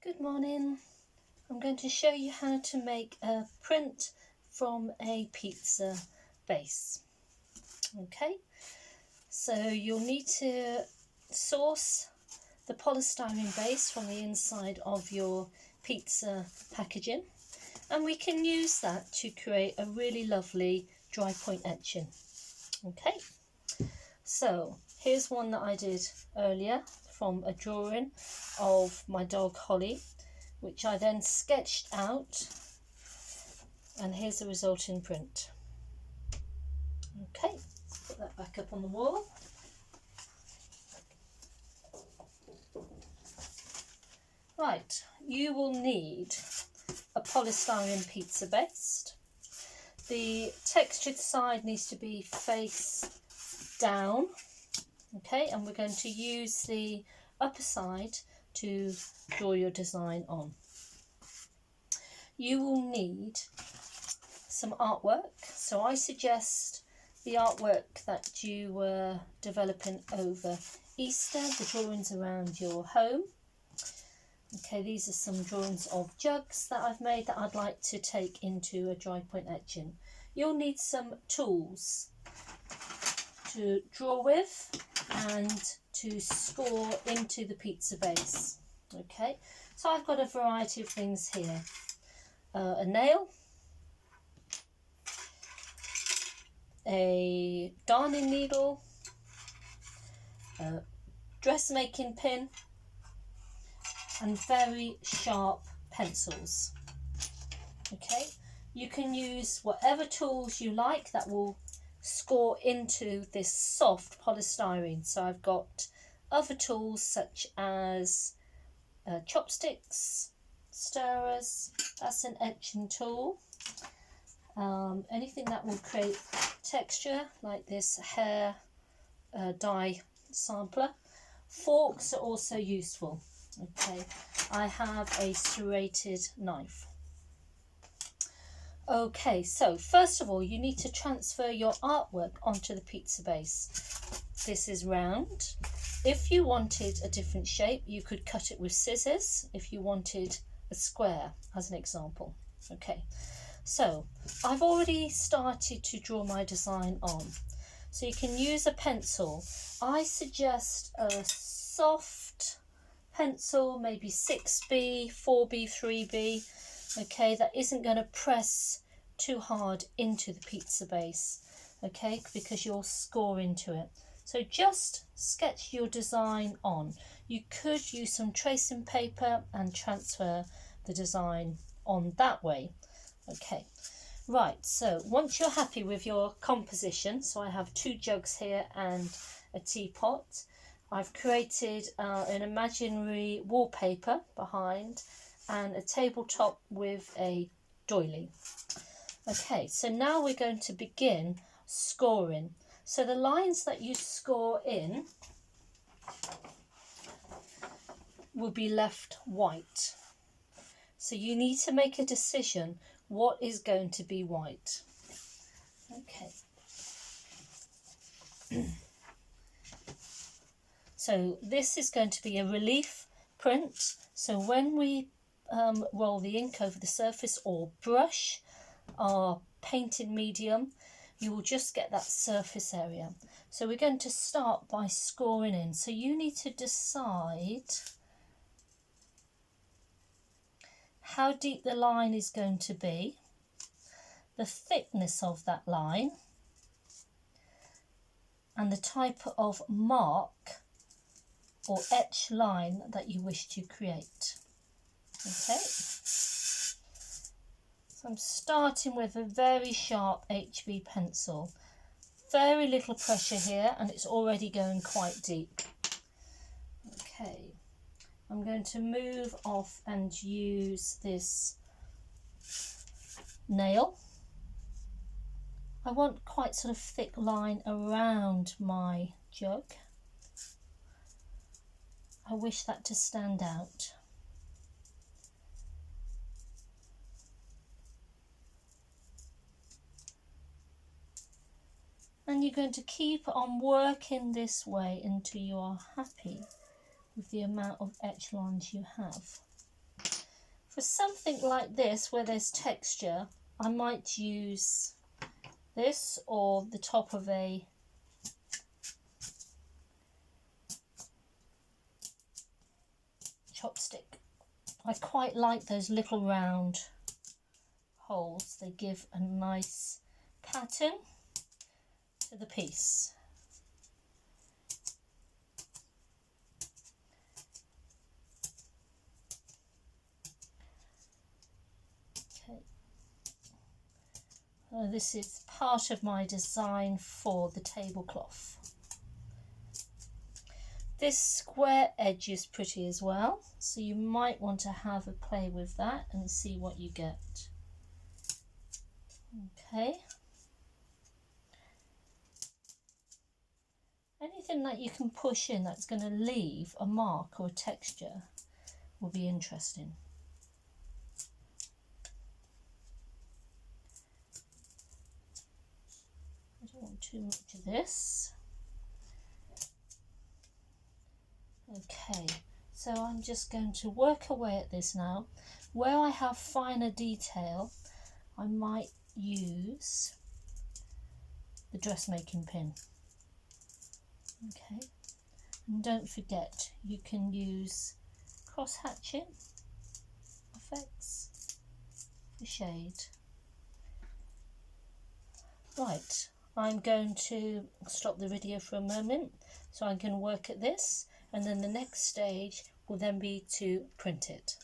Good morning. I'm going to show you how to make a print from a pizza base. Okay, so you'll need to source the polystyrene base from the inside of your pizza packaging, and we can use that to create a really lovely dry point etching. Okay, so here's one that I did earlier from a drawing of my dog Holly, which I then sketched out, and here's the resulting print. Okay, put that back up on the wall. Right, you will need a polystyrene pizza base. The textured side needs to be face down. Okay, and we're going to use the upper side to draw your design on. You will need some artwork, so I suggest the artwork that you were developing over Easter, the drawings around your home. Okay, these are some drawings of jugs that I've made that I'd like to take into a dry point etching. You'll need some tools to draw with and to score into the pizza base. Okay, so I've got a variety of things here. A nail, a darning needle, a dressmaking pin, and very sharp pencils. Okay, you can use whatever tools you like that will score into this soft polystyrene. So I've got other tools such as chopsticks, stirrers, that's an etching tool. Anything that will create texture like this hair dye sampler. Forks are also useful. Okay, I have a serrated knife. Okay, so first of all you need to transfer your artwork onto the pizza base. This is round. If you wanted a different shape, you could cut it with scissors if you wanted a square, as an example. Okay, so I've already started to draw my design on. So you can use a pencil. I suggest a soft pencil, maybe 6B, 4B, 3B, okay, that isn't going to press too hard into the pizza base, okay, because you'll score into it. So just sketch your design on. You could use some tracing paper and transfer the design on that way. Okay, right, so once you're happy with your composition, so I have 2 jugs here and a teapot. I've created an imaginary wallpaper behind and a tabletop with a doily. Okay, so now we're going to begin scoring. So the lines that you score in will be left white. So you need to make a decision what is going to be white. Okay. So this is going to be a relief print. So when we roll the ink over the surface or brush our painted medium, you will just get that surface area. So we're going to start by scoring in. So you need to decide how deep the line is going to be, the thickness of that line, and the type of mark or etch line that you wish to create. Okay, so I'm starting with a very sharp HB pencil. Very little pressure here and it's already going quite deep. Okay, I'm going to move off and use this nail. I want quite sort of thick line around my jug. I wish that to stand out. And you're going to keep on working this way until you are happy with the amount of etch lines you have. For something like this where there's texture, I might use this or the top of a chopstick. I quite like those little round holes. They give a nice pattern to the piece. Okay. This is part of my design for the tablecloth. This square edge is pretty as well, so you might want to have a play with that and see what you get. Okay. Anything that you can push in that's going to leave a mark or a texture will be interesting. I don't want too much of this. Okay, so I'm just going to work away at this now. Where I have finer detail, I might use the dressmaking pin. Okay, and don't forget you can use cross hatching effects for shade. Right, I'm going to stop the video for a moment so I can work at this, and then the next stage will then be to print it.